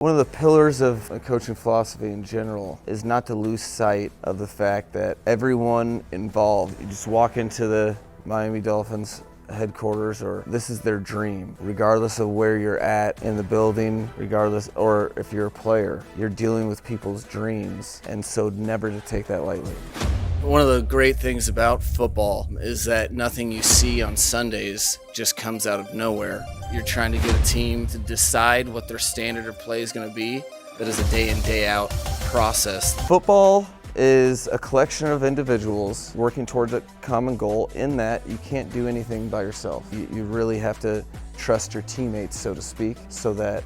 One of the pillars of a coaching philosophy in general is not to lose sight of the fact that everyone involved, you just walk into the Miami Dolphins headquarters, or this is their dream, regardless of where you're at in the building, regardless, or if you're a player, you're dealing with people's dreams, and so never to take that lightly. One of the great things about football is that nothing you see on Sundays just comes out of nowhere. You're trying to get a team to decide what their standard of play is going to be. That is a day in, day out process. Football is a collection of individuals working towards a common goal, in that you can't do anything by yourself. You really have to trust your teammates, so to speak, so that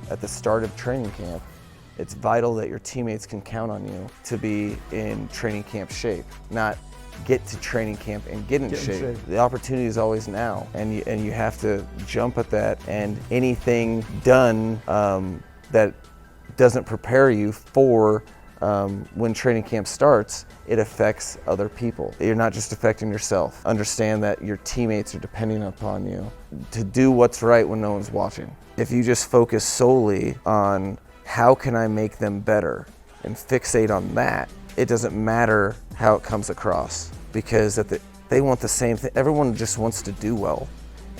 at the start of training camp, it's vital that your teammates can count on you to be in training camp shape, not get to training camp and get in shape. The opportunity is always now, and you have to jump at that, and anything done that doesn't prepare you for when training camp starts, it affects other people. You're not just affecting yourself. Understand that your teammates are depending upon you to do what's right when no one's watching. If you just focus solely on how can I make them better and fixate on that, it doesn't matter how it comes across, because they want the same thing. Everyone just wants to do well.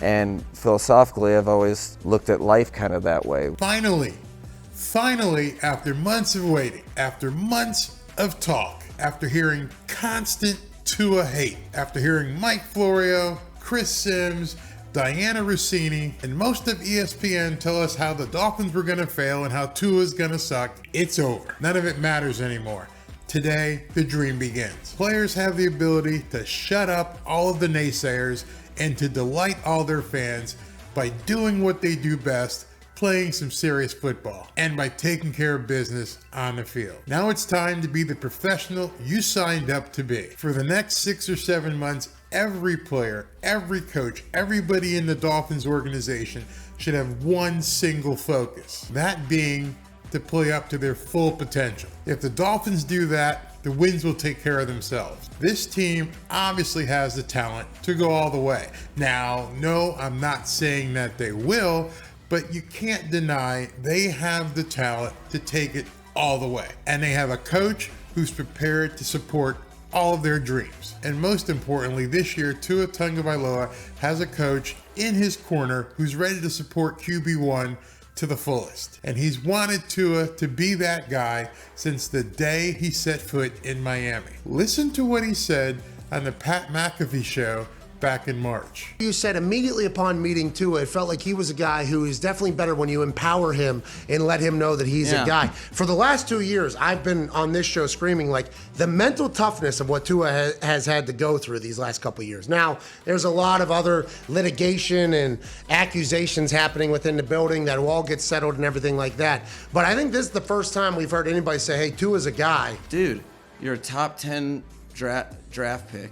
And philosophically, I've always looked at life kind of that way. Finally, after months of waiting, after months of talk, after hearing constant Tua hate, after hearing MikeFlorio, Chris Sims, Dianna Russini, and most of ESPN tell us how the Dolphins were going to fail and how Tua's going to suck, it's over. None of it matters anymore. Today, the dream begins. Players have the ability to shut up all of the naysayers and to delight all their fans by doing what they do best, playing some serious football, and by taking care of business on the field. Now it's time to be the professional you signed up to be. For the next 6 or 7 months, every player, every coach, everybody in the Dolphins organization should have one single focus, that being to play up to their full potential. If the Dolphins do that, the wins will take care of themselves. This team obviously has the talent to go all the way. Now, no, I'm not saying that they will, but you can't deny they have the talent to take it all the way. And they have a coach who's prepared to support all of their dreams. And most importantly, this year, Tua Tagovailoa has a coach in his corner who's ready to support QB1 to the fullest. And he's wanted Tua to be that guy since the day he set foot in Miami. Listen to what he said on the Pat McAfee show back in March. You said immediately upon meeting Tua, it felt like he was a guy who is definitely better when you empower him and let him know that he's a guy. For the last 2 years, I've been on this show screaming like the mental toughness of what Tua has had to go through these last couple of years. Now, there's a lot of other litigation and accusations happening within the building that will all get settled and everything like that. But I think this is the first time we've heard anybody say, hey, Tua's a guy. Dude, you're a top 10 draft pick.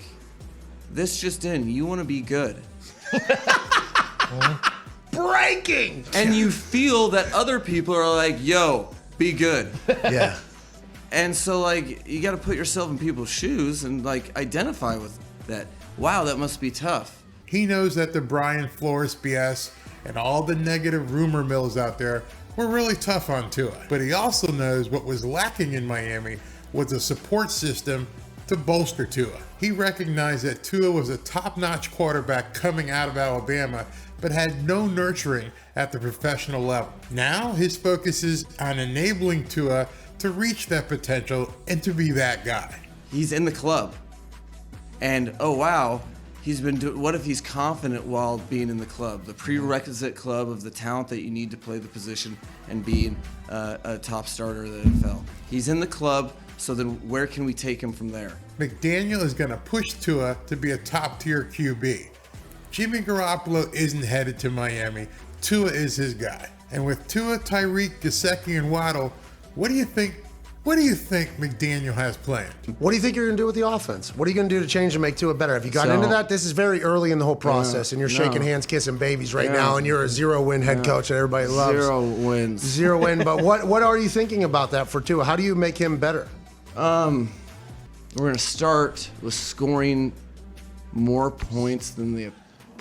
This just in, you want to be good. Breaking! And you feel that other people are like, yo, be good. Yeah. And so, like, you got to put yourself in people's shoes and, like, identify with that. Wow, that must be tough. He knows that the Brian Flores BS and all the negative rumor mills out there were really tough on Tua. But he also knows what was lacking in Miami was a support system to bolster Tua. He recognized that Tua was a top-notch quarterback coming out of Alabama, but had no nurturing at the professional level. Now his focus is on enabling Tua to reach that potential and to be that guy. He's in the club. And, oh, wow, he's been what if he's confident while being in the club? The prerequisite club of the talent that you need to play the position and be a top starter of the NFL. He's in the club. So then where can we take him from there? McDaniel is going to push Tua to be a top-tier QB. Jimmy Garoppolo isn't headed to Miami. Tua is his guy. And with Tua, Tyreek, Gesicki, and Waddle, what do you think McDaniel has planned? What do you think you're going to do with the offense? What are you going to do to change and make Tua better? Have you gotten into that? This is very early in the whole process, and you're shaking hands, kissing babies right now, and you're a 0-win head coach that everybody loves. 0 wins. 0 win. But what are you thinking about that for Tua? How do you make him better? We're going to start with scoring more points than the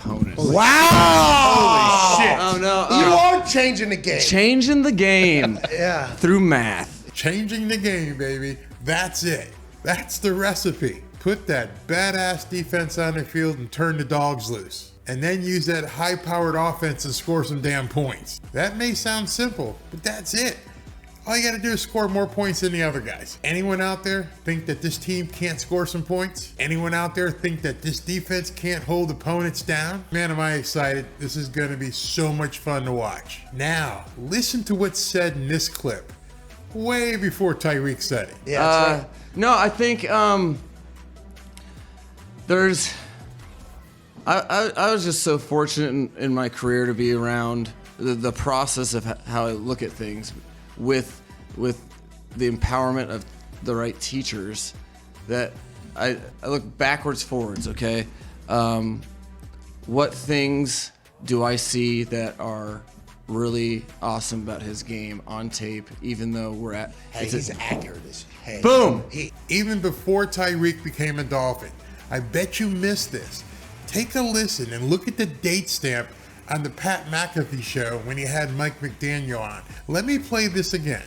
opponent. Wow! Holy shit. Oh no! You are changing the game. Changing the game Yeah. through math. Changing the game, baby. That's it. That's the recipe. Put that badass defense on the field and turn the dogs loose. And then use that high-powered offense and score some damn points. That may sound simple, but that's it. All you got to do is score more points than the other guys. Anyone out there think that this team can't score some points? Anyone out there think that this defense can't hold opponents down? Man, am I excited. This is going to be so much fun to watch. Now, listen to what's said in this clip. Way before Tyreek said it. Yeah, that's right. No, I think there's. I was just so fortunate in my career to be around the process of how I look at things with the empowerment of the right teachers, that I look backwards, forwards, okay? What things do I see that are really awesome about his game on tape, even though we're at... Hey, he's accurate as hey. Boom! Even before Tyreek became a Dolphin, I bet you missed this. Take a listen and look at the date stamp on the Pat McAfee show when he had Mike McDaniel on. Let me play this again.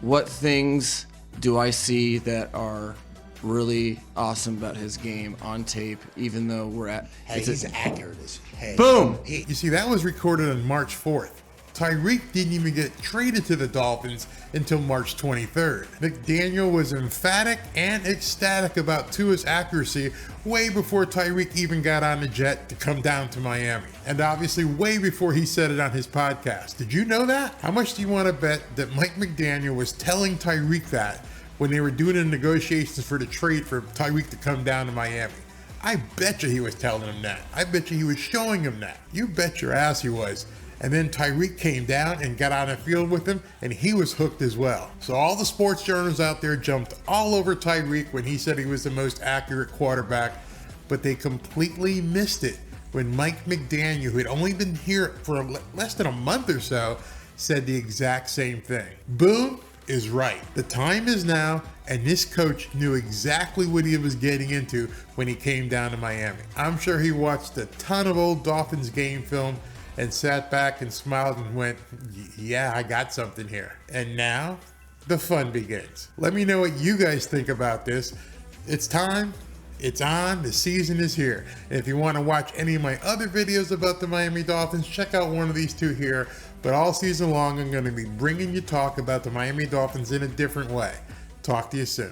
What things do I see that are really awesome about his game on tape, even though we're at... Hey, he's accurate as hey. Boom! You see, that was recorded on March 4th. Tyreek didn't even get traded to the Dolphins until March 23rd. McDaniel was emphatic and ecstatic about Tua's accuracy way before Tyreek even got on the jet to come down to Miami. And obviously way before he said it on his podcast. Did you know that? How much do you want to bet that Mike McDaniel was telling Tyreek that when they were doing the negotiations for the trade for Tyreek to come down to Miami? I bet you he was telling him that. I bet you he was showing him that. You bet your ass he was. And then Tyreek came down and got on the field with him, and he was hooked as well. So all the sports journals out there jumped all over Tyreek when he said he was the most accurate quarterback, but they completely missed it when Mike McDaniel, who had only been here for less than a month or so, said the exact same thing. Boone is right. The time is now, and this coach knew exactly what he was getting into when he came down to Miami. I'm sure he watched a ton of old Dolphins game film and sat back and smiled and went, yeah, I got something here. And now the fun begins. Let me know what you guys think about this. It's time. It's on. The season is here. And if you want to watch any of my other videos about the Miami Dolphins, check out one of these two here. But all season long, I'm going to be bringing you talk about the Miami Dolphins in a different way. Talk to you soon.